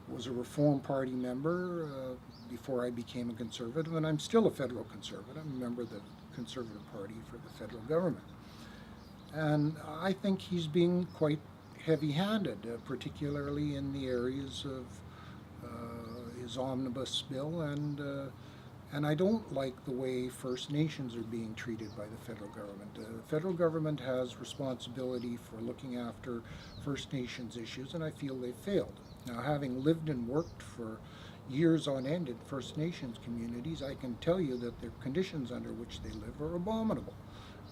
was a Reform Party member before I became a Conservative, and I'm still a federal Conservative. I'm a member of the Conservative Party for the federal government. And I think he's being quite heavy-handed, particularly in the areas of his omnibus bill, and I don't like the way First Nations are being treated by the federal government. The federal government has responsibility for looking after First Nations issues, and I feel they've failed. Now, having lived and worked for years on end in First Nations communities, I can tell you that the conditions under which they live are abominable.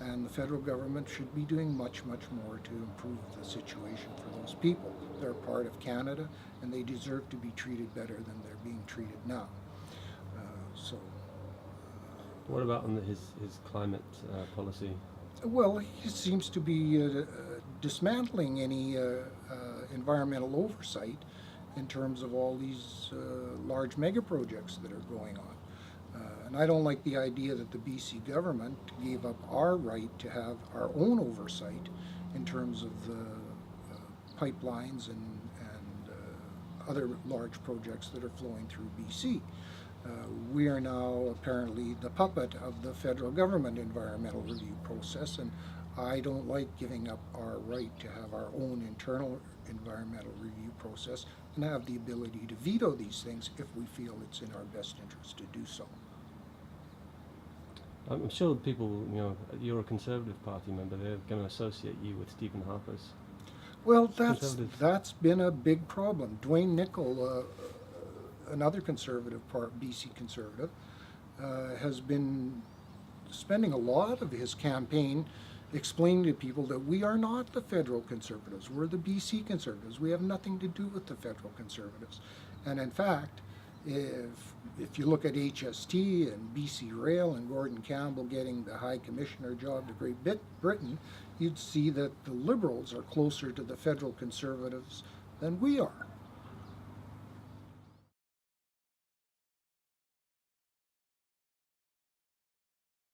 And the federal government should be doing much, much more to improve the situation for those people. They're part of Canada, and they deserve to be treated better than they're being treated now. What about on his climate policy? Well, he seems to be dismantling any environmental oversight in terms of all these large mega projects that are going on. And I don't like the idea that the BC government gave up our right to have our own oversight in terms of the pipelines and other large projects that are flowing through BC. We are now apparently the puppet of the federal government environmental review process, and I don't like giving up our right to have our own internal environmental review process and have the ability to veto these things if we feel it's in our best interest to do so. I'm sure people, you're a Conservative Party member, they're going to associate you with Stephen Harper's. Well, that's been a big problem. Dwayne Nichol, another Conservative BC Conservative, has been spending a lot of his campaign explaining to people that we are not the federal Conservatives, we're the BC Conservatives. We have nothing to do with the federal Conservatives. And in fact, if you look at HST and BC Rail and Gordon Campbell getting the High Commissioner job to Great Britain, you'd see that the Liberals are closer to the federal Conservatives than we are.